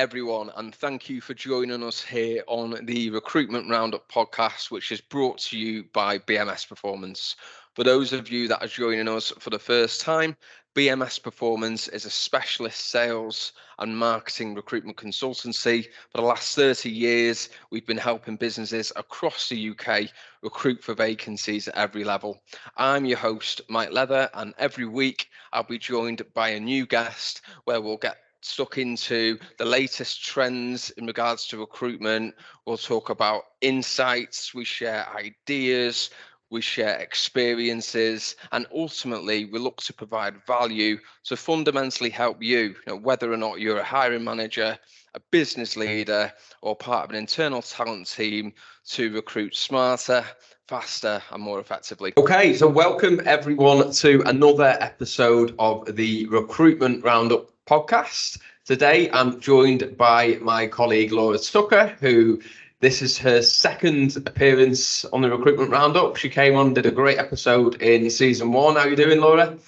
everyone, and thank you for joining us here on the Recruitment Roundup Podcast, which is brought to you by BMS Performance. For those of you that are joining us for the first time, BMS Performance is a specialist sales and marketing recruitment consultancy. For the last 30 years, we've been helping businesses across the UK recruit for vacancies at every level. I'm your host, Mike Leather, and every week I'll be joined by a new guest where we'll get stuck into the latest trends in regards to recruitment. We'll talk about insights, we share ideas, we share experiences, and ultimately we look to provide value to fundamentally help you, whether or not you're a hiring manager, a business leader, or part of an internal talent team, to recruit smarter, faster, and more effectively. Okay, so welcome everyone to another episode of the Recruitment Roundup Podcast. Today I'm joined by my colleague Laura Tucker, who this is her second appearance on the Recruitment Roundup. She came on, did a great episode in season 1. How are you doing, Laura?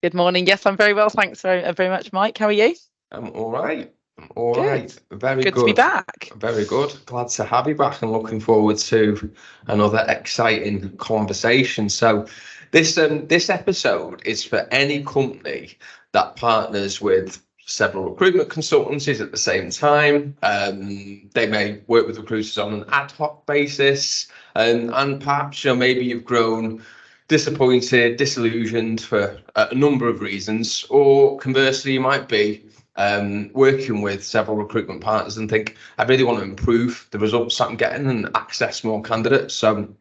Good morning. Yes, I'm very well. Thanks very much, Mike. How are you? I'm all right. Very good to be back. Very good. Glad to have you back and looking forward to another exciting conversation. So this episode is for any company that partners with several recruitment consultancies at the same time. They may work with recruiters on an ad hoc basis, and perhaps maybe you've grown disappointed, disillusioned for a number of reasons, or conversely you might be working with several recruitment partners and think, I really want to improve the results that I'm getting and access more candidates. So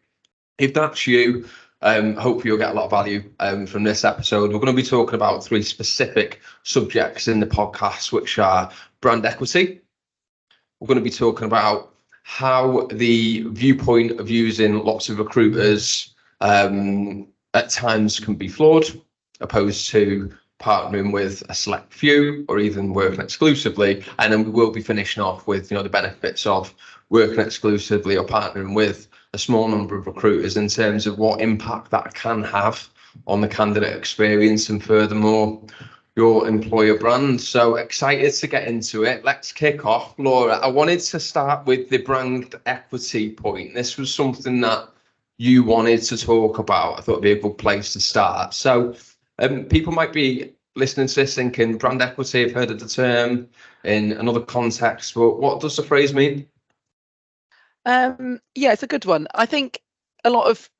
if that's you, hopefully you'll get a lot of value from this episode. We're going to be talking about 3 specific subjects in the podcast, which are brand equity. We're going to be talking about how the viewpoint of using lots of recruiters at times can be flawed, opposed to partnering with a select few or even working exclusively. And then we will be finishing off with the benefits of working exclusively or partnering with a small number of recruiters in terms of what impact that can have on the candidate experience and furthermore your employer brand. So excited to get into it. Let's kick off. Laura, I wanted to start with the brand equity point. This was something that you wanted to talk about. I thought it'd be a good place to start. So people might be listening to this thinking brand equity, I've heard of the term in another context, but what does the phrase mean? It's a good one. I think a lot of,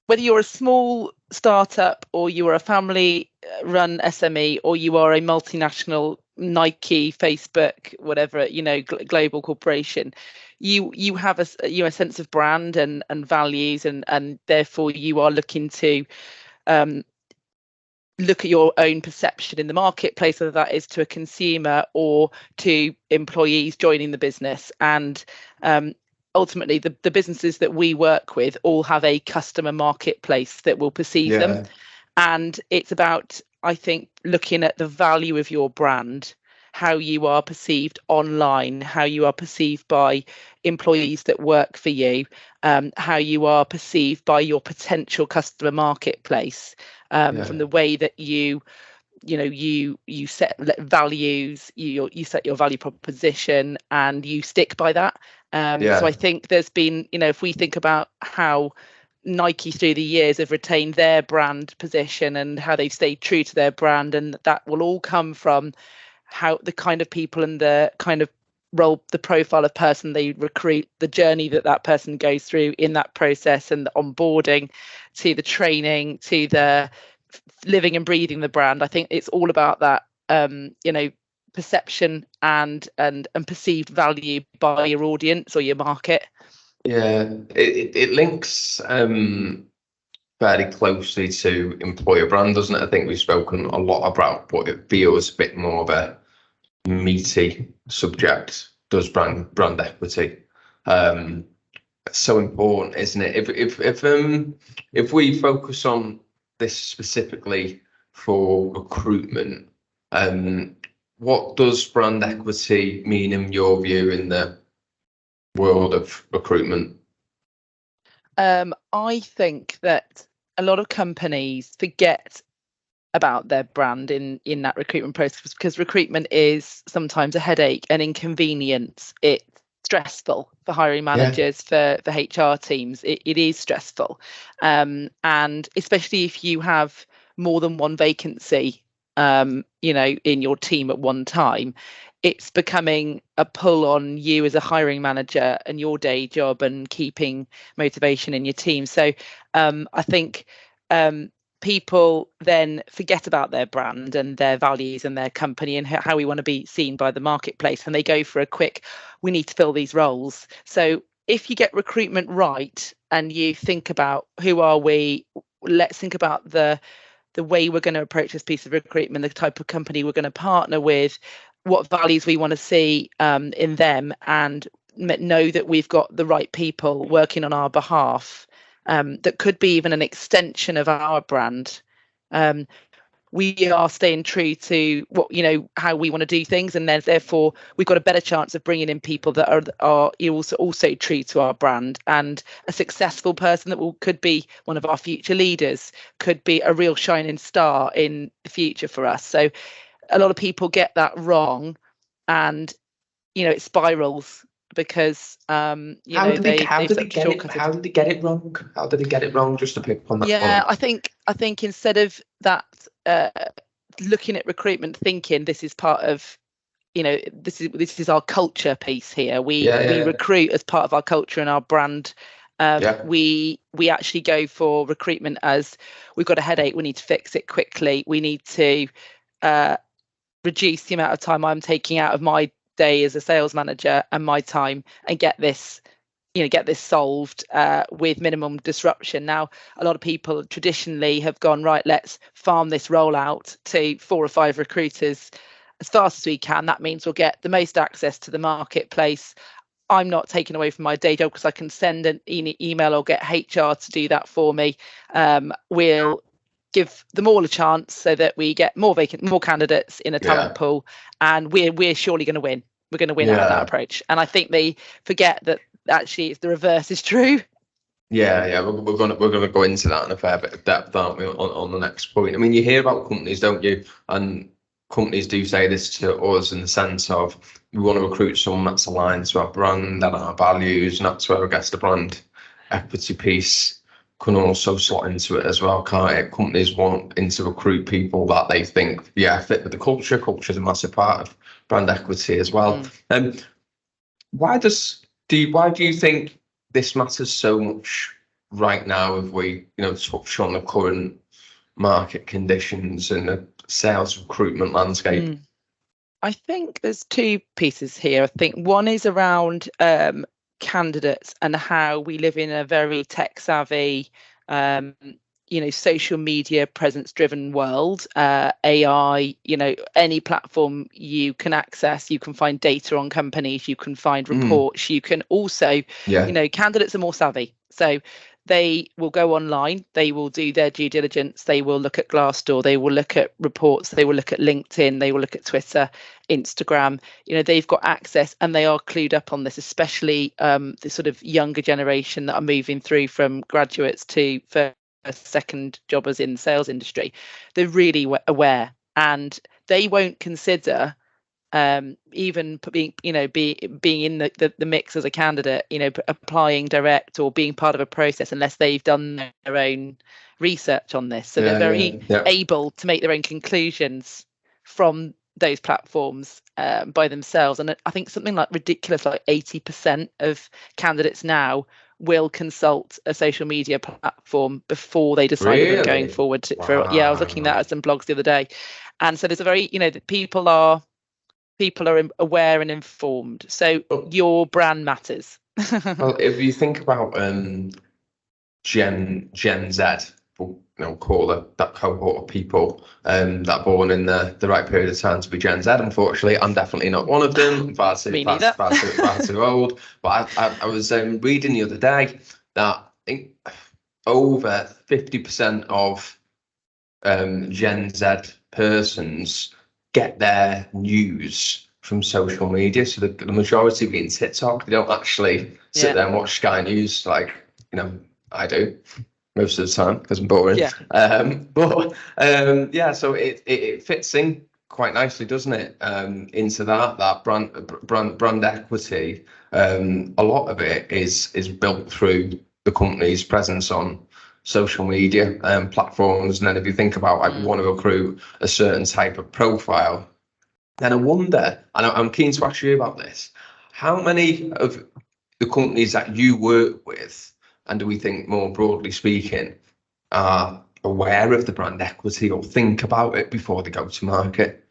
whether you're a small startup or you are a family run SME or you are a multinational Nike, Facebook, whatever, global corporation, you have a sense of brand and values, and therefore you are looking to look at your own perception in the marketplace, whether that is to a consumer or to employees joining the business. And ultimately, the businesses that we work with all have a customer marketplace that will perceive them. And it's about, I think, looking at the value of your brand, how you are perceived online, how you are perceived by employees that work for you, how you are perceived by your potential customer marketplace, from the way that you set values, you set your value proposition and you stick by that. So I think there's been, if we think about how Nike through the years have retained their brand position and how they've stayed true to their brand, and that will all come from how the kind of people and the kind of role, the profile of person they recruit, the journey that person goes through in that process, and the onboarding to the training to the living and breathing the brand. I think it's all about that, perception and perceived value by your audience or your market. It links fairly closely to employer brand, doesn't it? I think we've spoken a lot about, but it feels a bit more of a meaty subject, does brand equity. So important, isn't it? If we focus on this specifically for recruitment, what does brand equity mean in your view in the world of recruitment? I think that a lot of companies forget about their brand in that recruitment process, because recruitment is sometimes a headache, an inconvenience. It's stressful for hiring managers, for HR teams. It is stressful, and especially if you have more than one vacancy, in your team at one time, it's becoming a pull on you as a hiring manager and your day job and keeping motivation in your team. So I think people then forget about their brand and their values and their company and how we want to be seen by the marketplace, and they go for a quick, we need to fill these roles. So if you get recruitment right and you think about who are we, let's think about the way we're going to approach this piece of recruitment, the type of company we're going to partner with, what values we want to see in them, and know that we've got the right people working on our behalf. That could be even an extension of our brand. We are staying true to what, how we want to do things, and then therefore we've got a better chance of bringing in people that are also true to our brand. And a successful person that could be one of our future leaders, could be a real shining star in the future for us. So a lot of people get that wrong, and it spirals because how did they get it wrong? How did they get it wrong? Just to pick up on that point. I think instead of that, looking at recruitment, thinking this is part of, this is our culture piece here. We recruit as part of our culture and our brand. We actually go for recruitment as, we've got a headache, we need to fix it quickly. We need to reduce the amount of time I'm taking out of my day as a sales manager and my time, and get this solved with minimum disruption. Now, a lot of people traditionally have gone, right, let's farm this rollout to 4 or 5 recruiters as fast as we can. That means we'll get the most access to the marketplace. I'm not taken away from my day job because I can send an email or get HR to do that for me. We'll give them all a chance so that we get more candidates in a talent pool, and we're surely going to win. We're going to win out of that approach. And I think they forget that actually the reverse is true. We're going to go into that in a fair bit of depth, aren't we, on the next point. I mean, you hear about companies, don't you? And companies do say this to us in the sense of, we want to recruit someone that's aligned to our brand and our values, and that's where I guess the brand equity piece can also slot into it as well, can't it? Companies want to recruit people that they think fit with the culture. Culture is a massive part of brand equity as well. Why do you think this matters so much right now, if we touch on the current market conditions and the sales recruitment landscape? I think there's 2 pieces here. I think one is around candidates and how we live in a very tech savvy, social media presence driven world. AI, any platform you can access, you can find data on companies, you can find reports, you can also, candidates are more savvy. So they will go online, they will do their due diligence, they will look at Glassdoor, they will look at reports, they will look at LinkedIn, they will look at Twitter, Instagram. They've got access and they are clued up on this, especially the sort of younger generation that are moving through from graduates to first, second jobbers in the sales industry. They're really aware, and they won't consider even being in the mix as a candidate, applying direct or being part of a process, unless they've done their own research on this. So they're very able to make their own conclusions from those platforms by themselves. And I think something like ridiculous, like 80% of candidates now will consult a social media platform before they decide if they're going forward I was looking at some blogs the other day, and so there's a very people are aware and informed. So your brand matters. Well, if you think about Gen Z, we'll call it that cohort of people that are born in the right period of time to be Gen Z. Unfortunately, I'm definitely not one of them. Far too old. But I was reading the other day that I think over 50% of Gen Z persons get their news from social media. So the majority being TikTok. They don't actually sit there and watch Sky News like I do. most of the time because I'm boring. Yeah. So it fits in quite nicely, doesn't it? Into that brand equity. A lot of it is built through the company's presence on social media platforms, and then if you think about like, you want to recruit a certain type of profile, then I wonder, and I'm keen to ask you about this, how many of the companies that you work with, and do we think more broadly speaking, are aware of the brand equity or think about it before they go to market?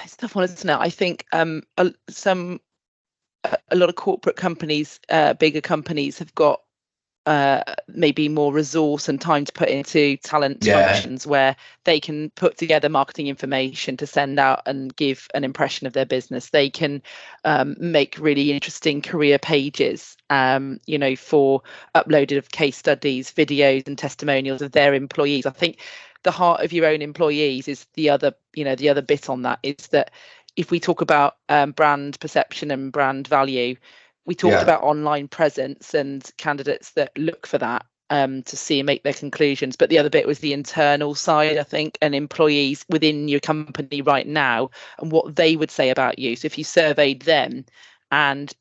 It's a tough one, isn't it? I think a lot of corporate companies, bigger companies, have got maybe more resource and time to put into talent functions where they can put together marketing information to send out and give an impression of their business. They can make really interesting career pages, for uploaded of case studies, videos and testimonials of their employees. I think the heart of your own employees is the other bit on that, is that if we talk about brand perception and brand value, we talked about online presence and candidates that look for that to see and make their conclusions. But the other bit was the internal side, I think, and employees within your company right now and what they would say about you. So if you surveyed them and,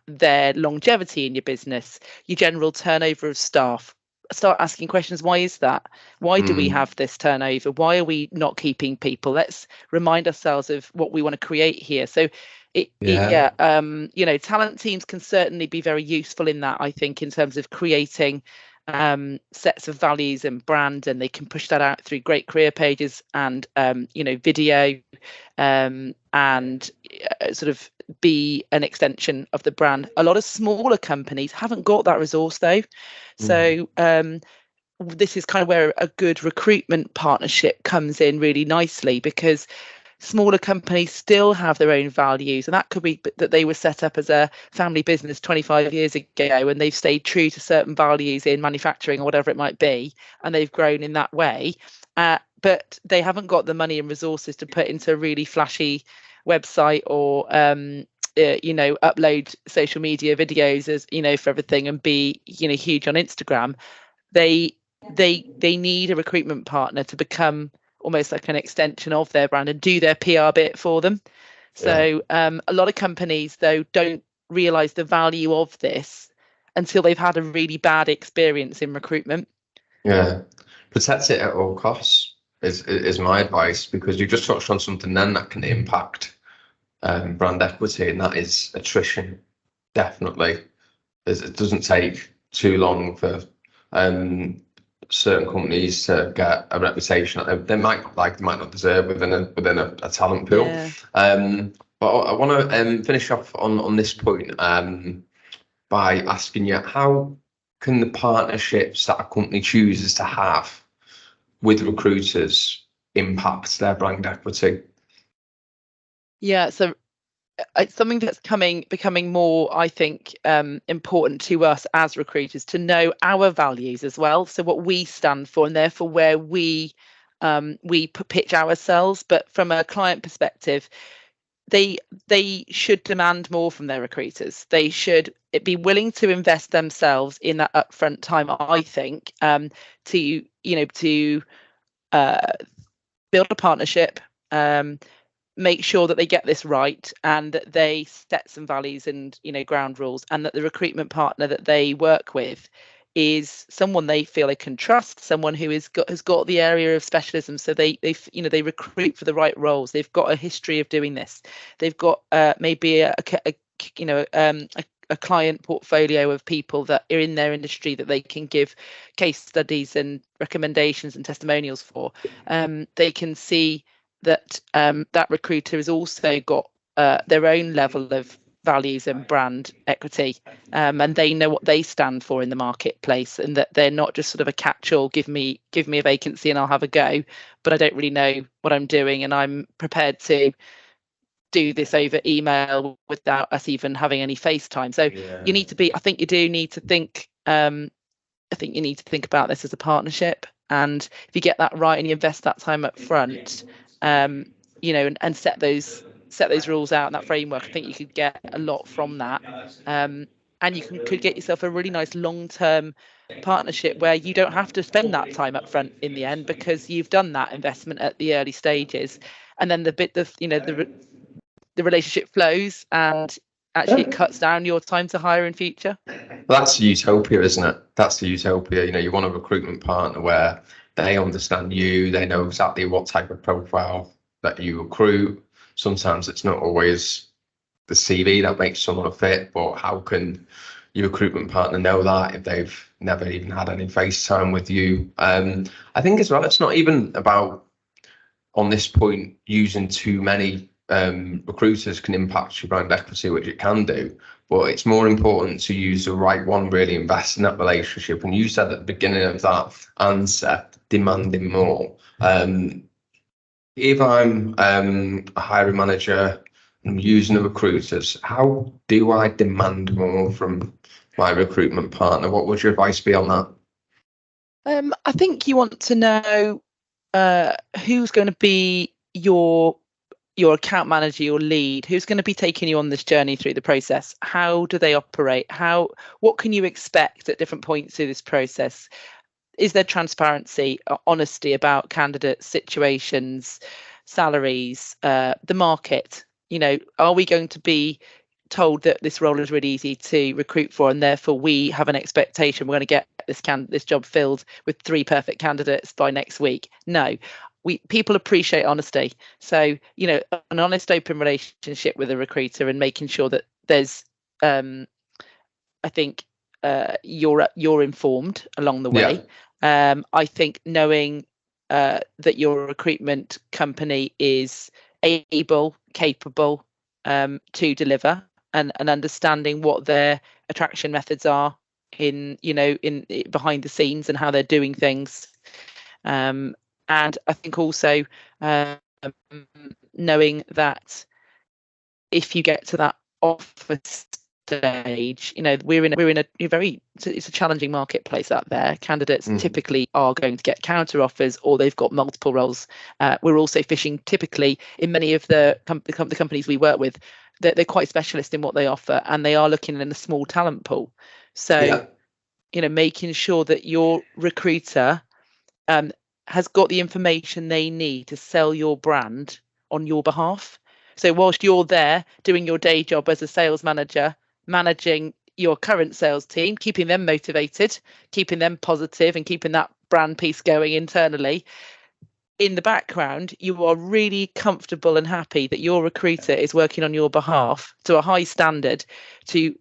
their longevity in your business, your general turnover of staff, start asking questions. Why is that? Why do we have this turnover? Why are we not keeping people? Let's remind ourselves of what we want to create here. So talent teams can certainly be very useful in that, I think, in terms of creating sets of values and brand, and they can push that out through great career pages and video and sort of be an extension of the brand. A lot of smaller companies haven't got that resource though. So this is kind of where a good recruitment partnership comes in really nicely, because smaller companies still have their own values, and that could be that they were set up as a family business 25 years ago and they've stayed true to certain values in manufacturing or whatever it might be, and they've grown in that way, but they haven't got the money and resources to put into a really flashy website or upload social media videos as for everything and be huge on Instagram. They need a recruitment partner to become almost like an extension of their brand and do their PR bit for them. So a lot of companies though don't realize the value of this until they've had a really bad experience in recruitment. Protect it at all costs is my advice, because you just touched on something then that can impact brand equity, and that is attrition. Definitely, it doesn't take too long for certain companies to get a reputation that they might not deserve within a talent pool. But I want to finish off on this point by asking you, how can the partnerships that a company chooses to have with recruiters impact their brand equity? So it's something that's becoming more, I think, important to us as recruiters, to know our values as well. So what we stand for, and therefore where we pitch ourselves. But from a client perspective, they should demand more from their recruiters. They should be willing to invest themselves in that upfront time, I think, to build a partnership, make sure that they get this right, and that they set some values and ground rules, and that the recruitment partner that they work with is someone they feel they can trust, someone who has got the area of specialism, so they recruit for the right roles. They've got a history of doing this. They've got maybe a client portfolio of people that are in their industry that they can give case studies and recommendations and testimonials for. They can see that that recruiter has also got their own level of values and brand equity, and they know what they stand for in the marketplace, and that they're not just sort of a catch-all, give me a vacancy and I'll have a go, but I don't really know what I'm doing, and I'm prepared to do this over email without us even having any FaceTime. So you need to be, I think you do need to think, I think you need to think about this as a partnership, and if you get that right and you invest that time up front, and set those rules out and that framework, I think you could get a lot from that. and you could get yourself a really nice long-term partnership where you don't have to spend that time up front in the end, because you've done that investment at the early stages, and then the relationship flows, and actually it cuts down your time to hire in future. That's utopia, isn't it? That's the utopia. You want a recruitment partner where they understand you, they know exactly what type of profile that you recruit. Sometimes it's not always the CV that makes someone a fit, but how can your recruitment partner know that if they've never even had any face time with you? I think as well, it's not even about, on this point, using too many recruiters can impact your brand equity, which it can do, but it's more important to use the right one, really invest in that relationship. And you said at the beginning of that answer, demanding more. If I'm a hiring manager and I'm using the recruiters, how do I demand more from my recruitment partner? What would your advice be on that? I think you want to know who's going to be your account manager, your lead, who's going to be taking you on this journey through the process. How do they operate? What can you expect at different points through this process? Is there transparency, honesty about candidates, situations, salaries, the market? Are we going to be told that this role is really easy to recruit for, and therefore we have an expectation we're going to get this job filled with 3 perfect candidates by next week? No. People appreciate honesty. So, an honest, open relationship with a recruiter, and making sure that there's, I think, you're informed along the way. Yeah. I think knowing that your recruitment company is able, capable to deliver, and understanding what their attraction methods are in behind the scenes and how they're doing things. And I think also knowing that if you get to that offer stage, we're in a very, it's a challenging marketplace out there. Candidates typically are going to get counter offers, or they've got multiple roles. We're also fishing typically in many of the companies we work with, that they're quite specialist in what they offer, and they are looking in a small talent pool. So, making sure that your recruiter has got the information they need to sell your brand on your behalf. So whilst you're there doing your day job as a sales manager, managing your current sales team, keeping them motivated, keeping them positive, and keeping that brand piece going internally, in the background, you are really comfortable and happy that your recruiter is working on your behalf to a high standard to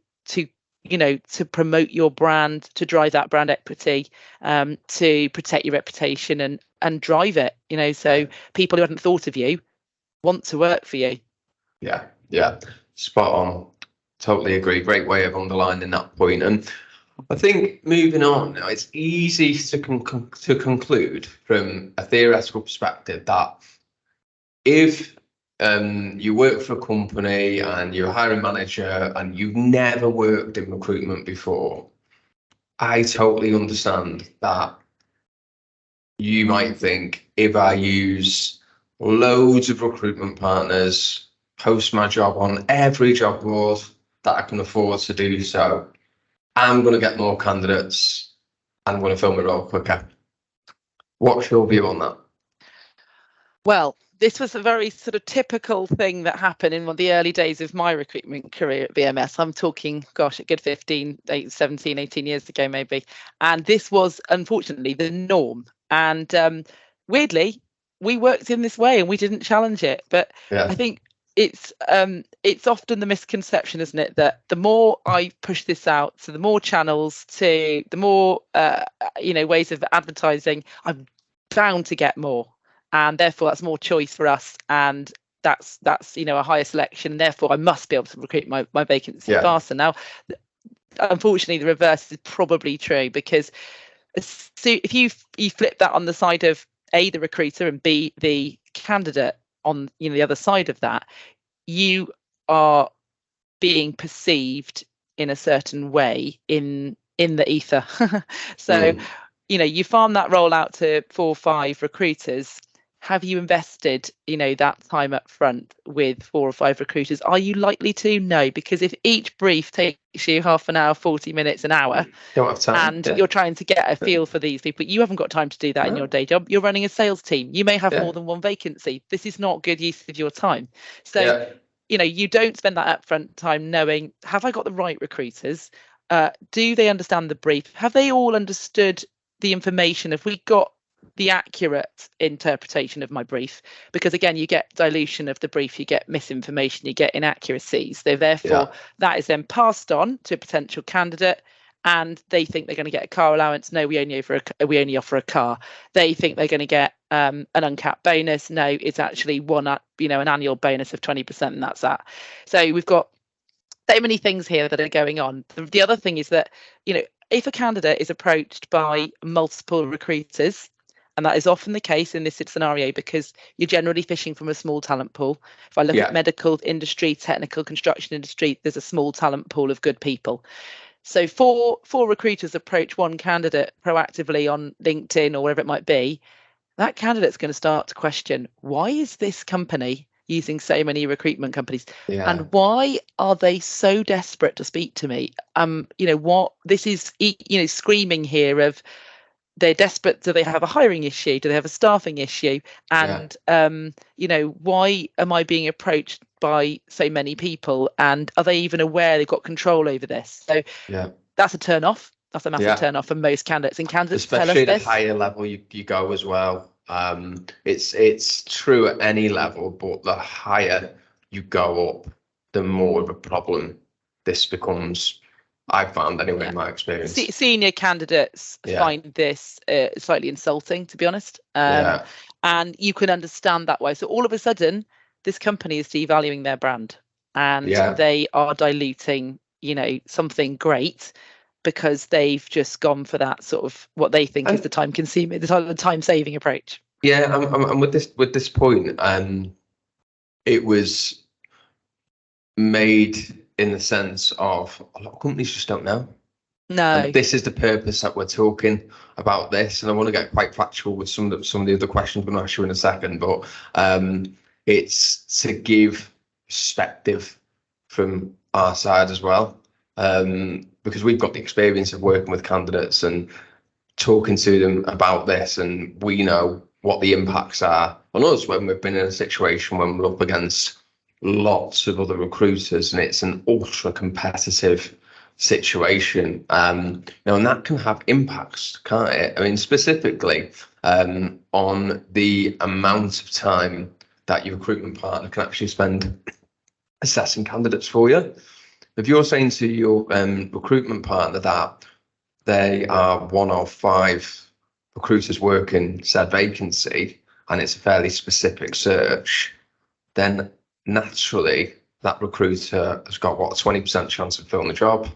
promote your brand, to drive that brand equity, to protect your reputation and drive it, so people who hadn't thought of you want to work for you. Yeah, spot on. Totally agree. Great way of underlining that point. And I think moving on, it's easy to conclude from a theoretical perspective that if you work for a company and you're a hiring manager and you've never worked in recruitment before, I totally understand that you might think, if I use loads of recruitment partners, post my job on every job board that I can afford to do so, I'm going to get more candidates, I'm going to fill my role quicker. What's your view on that? Well, this was a very sort of typical thing that happened in one of the early days of my recruitment career at BMS. I'm talking, a good 17, 18 years ago, maybe. And this was, unfortunately, the norm. And weirdly, we worked in this way and we didn't challenge it. But I think it's often the misconception, isn't it, that the more I push this out to the more channels, to the more ways of advertising, I'm bound to get more. And therefore, that's more choice for us, and that's a higher selection. And therefore, I must be able to recruit my vacancy faster. Now, unfortunately, the reverse is probably true, because if you flip that on the side of A, the recruiter, and B, the candidate on the other side of that, you are being perceived in a certain way in the ether. So you farm that role out to 4 or 5 recruiters. have you invested, that time up front with 4 or 5 recruiters? Are you likely to? No, because if each brief takes you half an hour, 40 minutes, an hour, don't have time, and you're trying to get a feel for these people, you haven't got time to do that in your day job. You're running a sales team. You may have more than one vacancy. This is not good use of your time. So, you don't spend that upfront time knowing, have I got the right recruiters? Do they understand the brief? Have they all understood the information? Have we got the accurate interpretation of my brief? Because again, you get dilution of the brief, you get misinformation, you get inaccuracies. So therefore, that is then passed on to a potential candidate, and they think they're going to get a car allowance. No, we only offer a car. They think they're going to get an uncapped bonus. No, it's actually an annual bonus of 20%, and that's that. So we've got so many things here that are going on. The other thing is that, if a candidate is approached by multiple recruiters, and that is often the case in this scenario because you're generally fishing from a small talent pool. If I look at medical industry, technical construction industry, there's a small talent pool of good people. So four recruiters approach one candidate proactively on LinkedIn or wherever it might be, that candidate's going to start to question, why is this company using so many recruitment companies? And why are they so desperate to speak to me? What this is, screaming here of, they're desperate. Do they have a hiring issue? Do they have a staffing issue? And why am I being approached by so many people? And are they even aware they've got control over this? So that's a turn off. That's a massive turn off for most candidates. And candidates especially tell us at a higher level you go as well. It's true at any level, but the higher you go up, the more of a problem this becomes. I've found anyway in my experience. Senior candidates find this slightly insulting, to be honest. And you can understand that way. So all of a sudden, this company is devaluing their brand, and they are diluting, something great, because they've just gone for that sort of what they think is the time-consuming, the time-saving approach. Yeah, and with this point, it was made in the sense of a lot of companies just don't know. No. And this is the purpose that we're talking about this, and I want to get quite factual with some of the other questions I'm going to ask you in a second, but it's to give perspective from our side as well, because we've got the experience of working with candidates and talking to them about this, and we know what the impacts are on us when we've been in a situation when we're up against lots of other recruiters and it's an ultra competitive situation, and that can have impacts, can't it? I mean, specifically on the amount of time that your recruitment partner can actually spend assessing candidates for you. If you're saying to your recruitment partner that they are one of 5 recruiters working said vacancy and it's a fairly specific search, then naturally that recruiter has got a 20% chance of filling the job.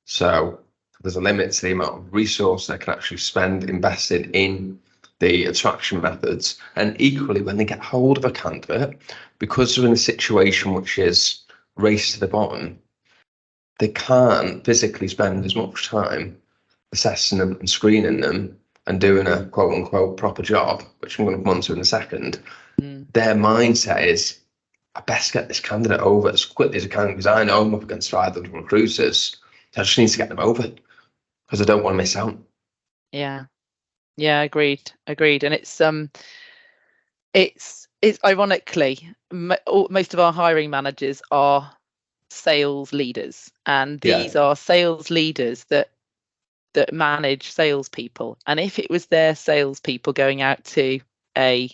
So there's a limit to the amount of resource they can actually spend invested in the attraction methods. And equally, when they get hold of a candidate, because they're in a situation which is race to the bottom, they can't physically spend as much time assessing them and screening them and doing a quote unquote proper job, which I'm going to come on to in a second. Their mindset is, I best get this candidate over as quickly as I can, because I know I'm up against 5 other recruiters. So I just need to get them over because I don't want to miss out. Yeah, agreed. And it's ironically, most of our hiring managers are sales leaders, and these are sales leaders that manage salespeople. And if it was their salespeople going out to a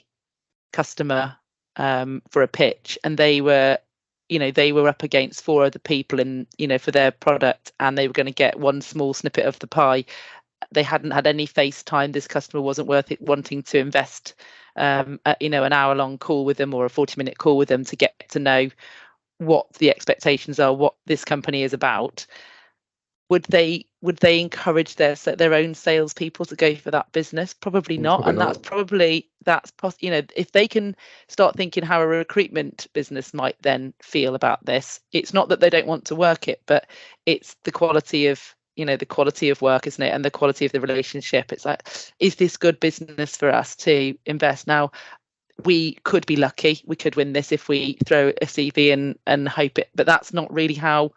customer for a pitch, and they were up against 4 other people in, for their product, and they were going to get one small snippet of the pie, they hadn't had any face time. This customer wasn't worth it wanting to invest an hour-long call with them or a 40-minute call with them to get to know what the expectations are, what this company is about. Would they encourage their own salespeople to go for that business? Probably not. And that's if they can start thinking how a recruitment business might then feel about this. It's not that they don't want to work it, but it's the quality of work, isn't it? And the quality of the relationship. It's like, is this good business for us to invest? Now, we could be lucky, we could win this if we throw a CV and hope it, but that's not really how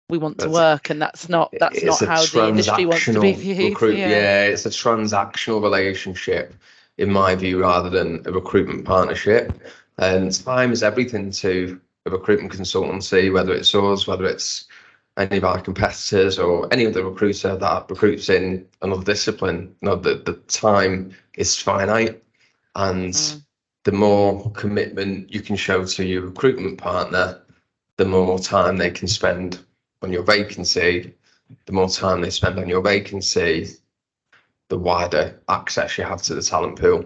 we want to work, and that's not how the industry wants to be viewed. It's a transactional relationship, in my view, rather than a recruitment partnership. And time is everything to a recruitment consultancy, whether it's us, whether it's any of our competitors or any other recruiter that recruits in another discipline. The time is finite, and the more commitment you can show to your recruitment partner, the more time they can spend on your vacancy. The more time they spend on your vacancy, the wider access you have to the talent pool.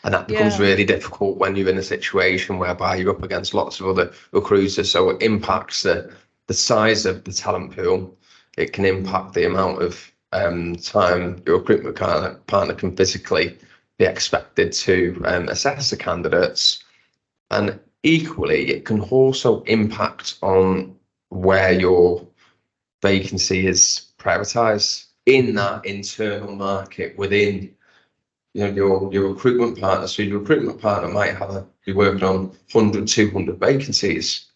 And that becomes really difficult when you're in a situation whereby you're up against lots of other recruiters. So it impacts the size of the talent pool. It can impact the amount of time your recruitment partner can physically be expected to assess the candidates. And equally, it can also impact on where your vacancy is prioritised in that internal market within your recruitment partner. So your recruitment partner might be working on 100, 200 vacancies,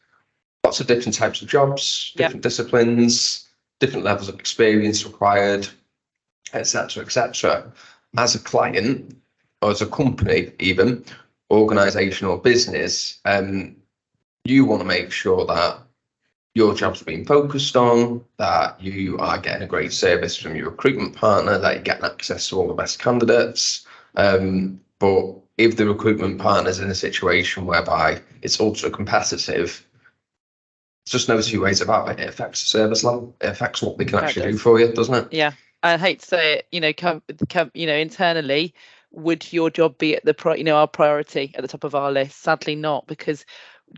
lots of different types of jobs, different disciplines, different levels of experience required, etc., etc. As a client or as a company, even organisation or business, you want to make sure that your job's being focused on, that you are getting a great service from your recruitment partner, that you're getting access to all the best candidates. But if the recruitment partner's in a situation whereby it's ultra competitive, there's just no two ways about it. It affects the service level. It affects what they can actually do for you, doesn't it? Yeah. I hate to say it, internally, would your job be at our priority at the top of our list? Sadly not, because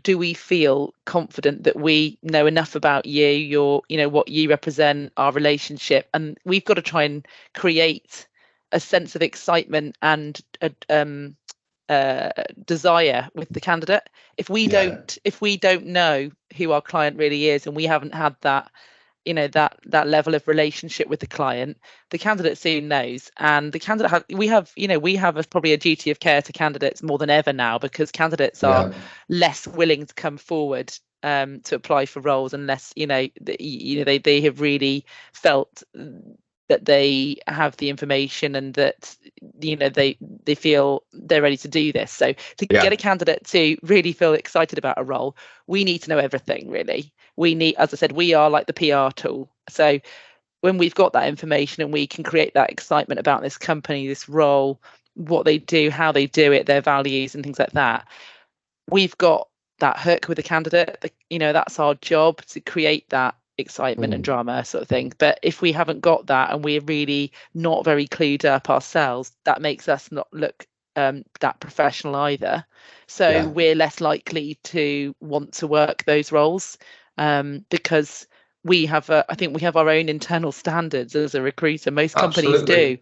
do we feel confident that we know enough about you, what you represent, our relationship? And we've got to try and create a sense of excitement and desire with the candidate. If we don't know who our client really is, and we haven't had that that level of relationship with the client, the candidate soon knows. And the candidate we have probably a duty of care to candidates more than ever now, because candidates are less willing to come forward to apply for roles unless they have really felt that they have the information and that they feel they're ready to do this. So to get a candidate to really feel excited about a role, we need to know everything, really. We need, as I said, we are like the PR tool. So when we've got that information and we can create that excitement about this company, this role, what they do, how they do it, their values and things like that, we've got that hook with the candidate. That's our job, to create that excitement and drama sort of thing. But if we haven't got that and we're really not very clued up ourselves, that makes us not look that professional either. So we're less likely to want to work those roles, because I think we have our own internal standards as a recruiter. Most companies do.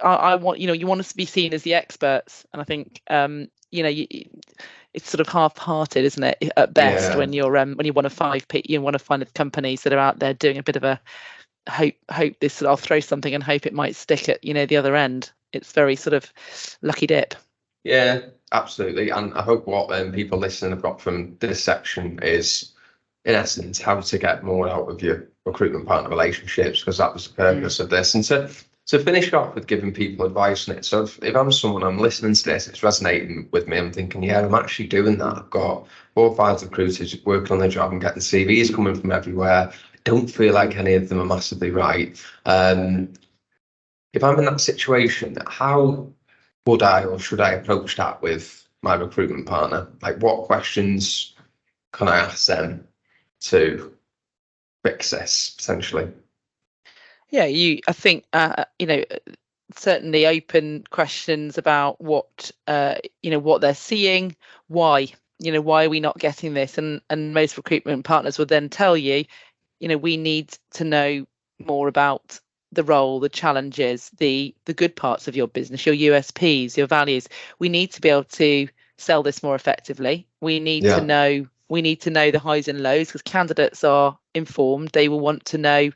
I want, you want us to be seen as the experts. And I think it's sort of half-hearted, isn't it, at best, when you want to find companies that are out there doing a bit of a hope this, I'll throw something and hope it might stick at the other end. It's very sort of lucky dip. Yeah, absolutely. And I hope what people listening have got from this section is, in essence, how to get more out of your recruitment partner relationships, because that was the purpose of this. And to finish off with giving people advice on it. So if I'm someone, I'm listening to this, it's resonating with me, I'm thinking, I'm actually doing that. I've got 4 or 5 recruiters working on their job and getting CVs coming from everywhere. I don't feel like any of them are massively right. If I'm in that situation, how would I or should I approach that with my recruitment partner? Like, what questions can I ask them to fix this potentially? Yeah, I think certainly open questions about what what they're seeing, why are we not getting this, and most recruitment partners will then tell you, we need to know more about the role, the challenges, the good parts of your business, your USPs, your values. We need to be able to sell this more effectively. We need to know the highs and lows, because candidates are informed. They will want to know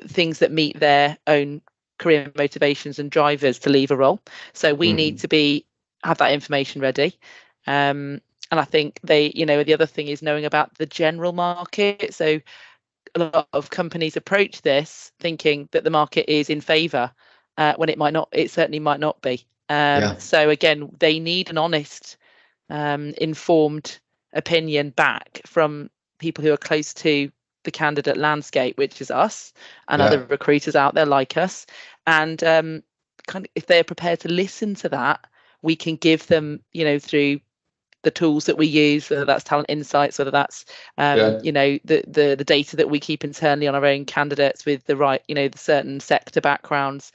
things that meet their own career motivations and drivers to leave a role. So we need to have that information ready. And I think the other thing is knowing about the general market. So a lot of companies approach this thinking that the market is in favour when it might not. It certainly might not be. So again, they need an honest, informed opinion back from people who are close to the candidate landscape, which is us and other recruiters out there like us. And kind of, if they're prepared to listen to that, we can give them, through the tools that we use, whether that's talent insights, whether that's the data that we keep internally on our own candidates with the right, the certain sector backgrounds.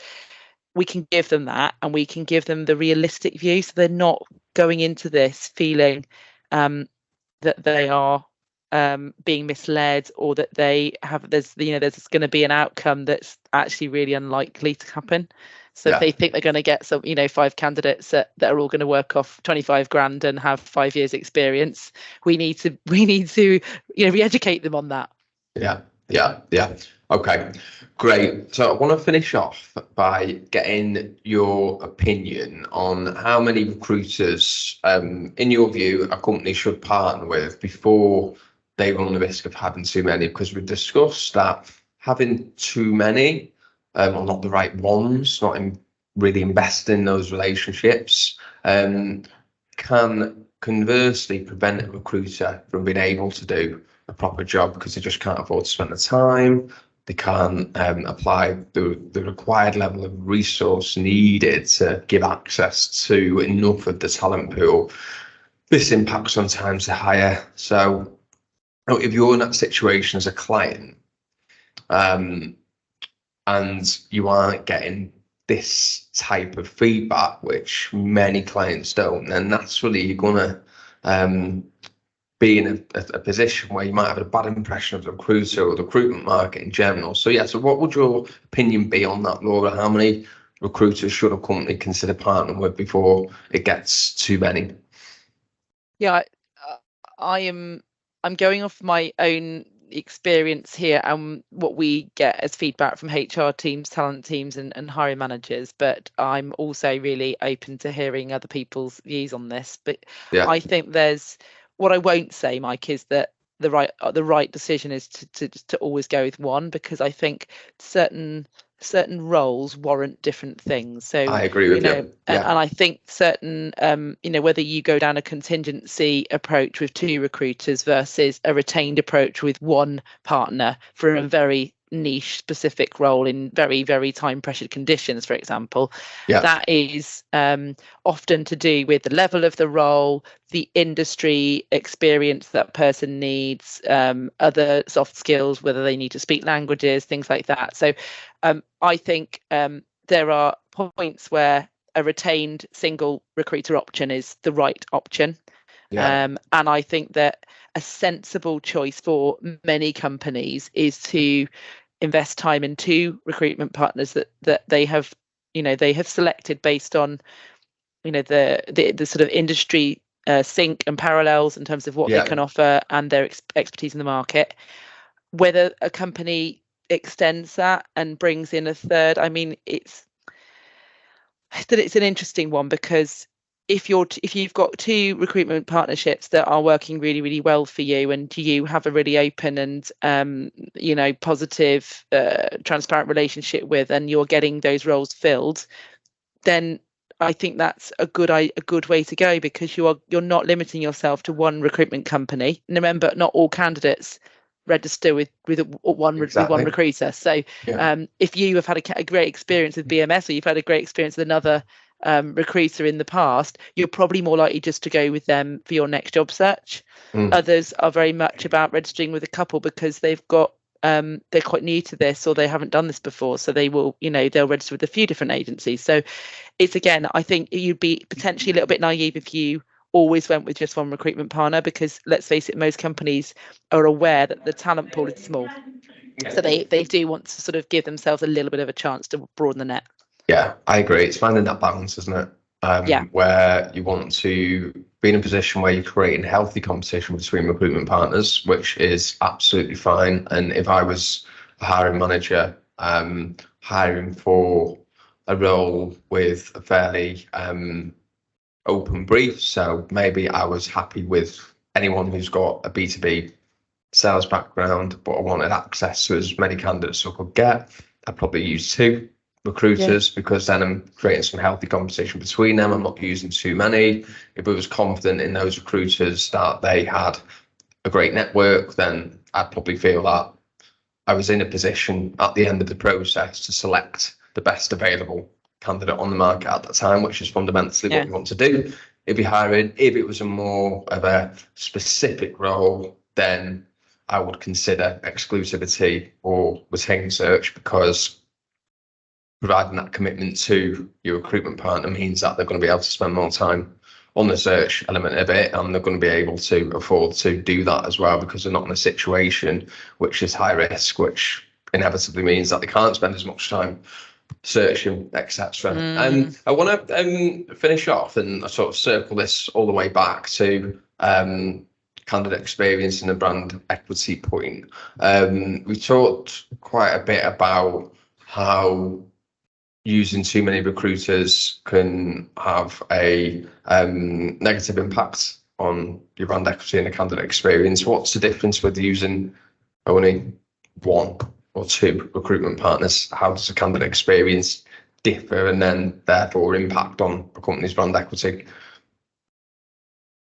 We can give them that, and we can give them the realistic view, so they're not going into this feeling that they are being misled, or that there's going to be an outcome that's actually really unlikely to happen. So if they think they're going to get some 5 candidates that are all going to work off 25 grand and have 5 years experience, we need to re-educate them on that. Okay, great. So I want to finish off by getting your opinion on how many recruiters, in your view, a company should partner with before they run the risk of having too many, because we've discussed that having too many, or not the right ones, really invest in those relationships, can conversely prevent a recruiter from being able to do a proper job, because they just can't afford to spend the time. They can't apply the required level of resource needed to give access to enough of the talent pool. This impacts sometimes the hire. So if you're in that situation as a client, and you aren't getting this type of feedback, which many clients don't, then naturally you're going to be in a position where you might have a bad impression of the recruiter or the recruitment market in general. So what would your opinion be on that, Laura? How many recruiters should a company consider partnering with before it gets too many? I'm going off my own experience here and what we get as feedback from HR teams, talent teams and hiring managers, but I'm also really open to hearing other people's views on this. But I think what I won't say, Mike, is that the right decision is to always go with one, because I think certain roles warrant different things. So I agree with you. And I think certain whether you go down a contingency approach with 2 recruiters versus a retained approach with 1 partner for a very niche specific role in very, very time pressured conditions, for example, that is often to do with the level of the role, the industry experience that person needs, other soft skills, whether they need to speak languages, things like that. So I think there are points where a retained single recruiter option is the right option. And I think that a sensible choice for many companies is to invest time in 2 recruitment partners that they have selected based on the sort of industry sync and parallels in terms of what they can offer and their expertise in the market. Whether a company extends that and brings in a third, I mean, it's an interesting one, because if you've got 2 recruitment partnerships that are working really, really well for you, and you have a really open and positive, transparent relationship with, and you're getting those roles filled, then I think that's a good way to go, because you're not limiting yourself to one recruitment company. And remember, not all candidates register with one recruiter. So if you have had a great experience with BMS, or you've had a great experience with another recruiter in the past, you're probably more likely just to go with them for your next job search. Others are very much about registering with a couple because they've got they're quite new to this, or they haven't done this before, so they will they'll register with a few different agencies. So it's, again, I think you'd be potentially a little bit naive if you always went with just one recruitment partner, because let's face it, most companies are aware that the talent pool is small, so they do want to sort of give themselves a little bit of a chance to broaden the net. Yeah, I agree. It's finding that balance, isn't it? Where you want to be in a position where you're creating healthy competition between recruitment partners, which is absolutely fine. And if I was a hiring manager hiring for a role with a fairly open brief. So maybe I was happy with anyone who's got a B2B sales background, but I wanted access to as many candidates as I could get. I'd probably use 2 recruiters, because then I'm creating some healthy competition between them. I'm not using too many. If I was confident in those recruiters that they had a great network, then I'd probably feel that I was in a position at the end of the process to select the best available candidate on the market at that time, which is fundamentally what we want to do. If you're hiring, if it was a more of a specific role, then I would consider exclusivity or retained search, because providing that commitment to your recruitment partner means that they're going to be able to spend more time on the search element of it, and they're going to be able to afford to do that as well, because they're not in a situation which is high risk, which inevitably means that they can't spend as much time searching, etc. And I want to finish off and sort of circle this all the way back to candidate experience and the brand equity point. We talked quite a bit about how using too many recruiters can have a negative impact on your brand equity and the candidate experience. What's the difference with using only 1 or 2 recruitment partners? How does the candidate experience differ, and then therefore impact on a company's brand equity?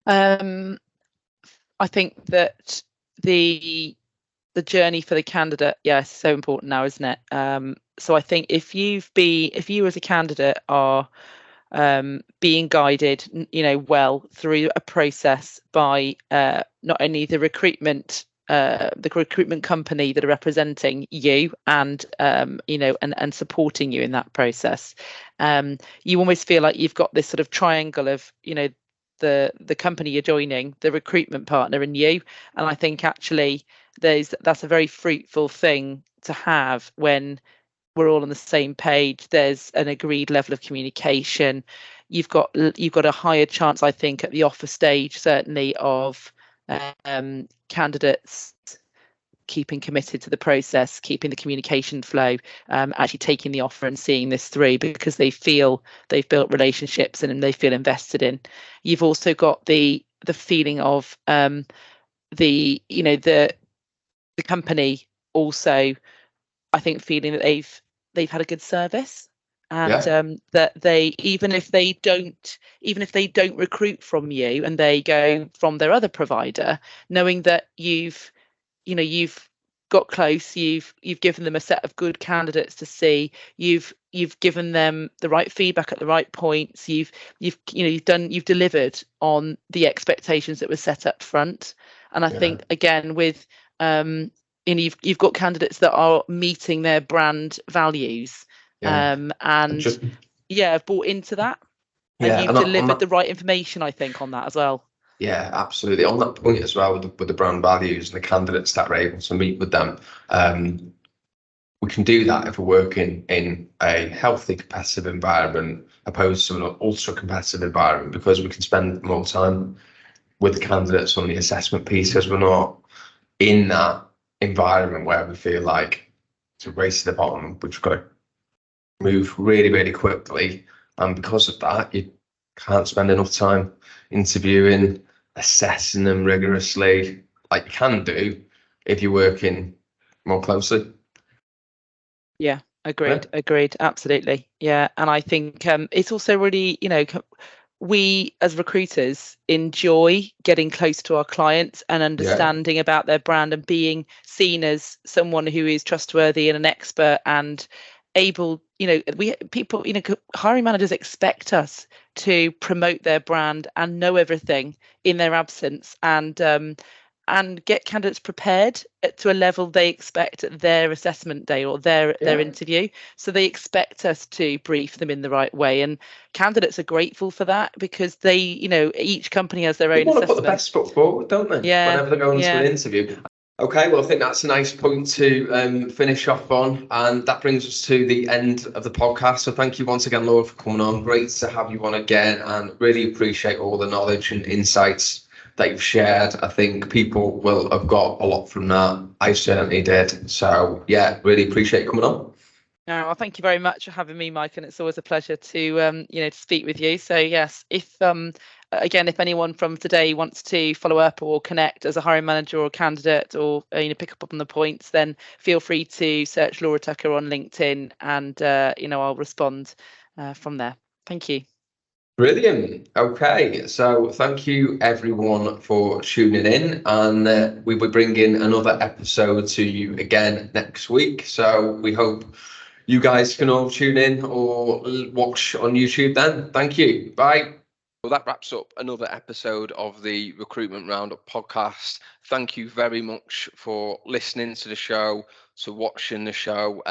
I think that the journey for the candidate, is so important now, isn't it? So I think if you as a candidate are being guided, well through a process by not only the recruitment company that are representing you and and supporting you in that process, you almost feel like you've got this sort of triangle of the company you're joining, the recruitment partner, and you. And I think actually that's a very fruitful thing to have when we're all on the same page. There's an agreed level of communication. You've got a higher chance, I think, at the offer stage, certainly, of candidates keeping committed to the process, keeping the communication flow, actually taking the offer and seeing this through, because they feel they've built relationships and they feel invested in. You've also got the feeling of the company also, I think, feeling that they've had a good service, and that they, even if they don't recruit from you and they go from their other provider, knowing that you've got close, you've given them a set of good candidates to see, you've given them the right feedback at the right points, you've delivered on the expectations that were set up front. And I think, again, with you've got candidates that are meeting their brand values, and bought into that, and you've delivered the right information, I think, on that as well. Yeah, absolutely. On that point as well, with the brand values and the candidates that are able to meet with them, we can do that if we're working in a healthy, competitive environment opposed to an ultra competitive environment, because we can spend more time with the candidates on the assessment piece, because we're not in that environment where we feel like it's a race to the bottom, we've got to move really, really quickly. And because of that, you can't spend enough time interviewing, assessing them rigorously, like you can do if you're working more closely. Yeah, agreed, absolutely. Yeah, and I think it's also really, we as recruiters enjoy getting close to our clients and understanding about their brand and being seen as someone who is trustworthy and an expert and able, hiring managers expect us to promote their brand and know everything in their absence, and get candidates prepared to a level they expect at their assessment day or their interview. So they expect us to brief them in the right way, and candidates are grateful for that, because they, each company has their own assessment. They want to put the best foot forward, don't they? Yeah. Whenever they're going to an interview. Okay, well, I think that's a nice point to finish off on, and that brings us to the end of the podcast. So thank you once again, Laura, for coming on. Great to have you on again, and really appreciate all the knowledge and insights that you've shared. I think people will have got a lot from that. I certainly did. So yeah, really appreciate you coming on. No, well, thank you very much for having me, Mike, and it's always a pleasure to to speak with you. So yes, if again, if anyone from today wants to follow up or connect as a hiring manager or candidate, or pick up on the points, then feel free to search Laura Tucker on LinkedIn, and I'll respond from there. Thank you. Brilliant. Okay, so thank you everyone for tuning in, and we will bring in another episode to you again next week. So we hope you guys can all tune in or watch on YouTube then. Thank you. Bye. Well, that wraps up another episode of the Recruitment Roundup podcast. Thank you very much for listening to the show, to watching the show.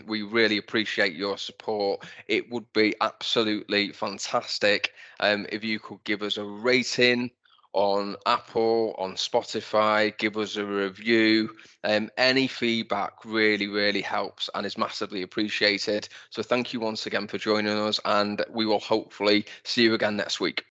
We really appreciate your support. It would be absolutely fantastic if you could give us a rating on Apple, on Spotify, give us a review. Any feedback really helps and is massively appreciated. So thank you once again for joining us, and we will hopefully see you again next week.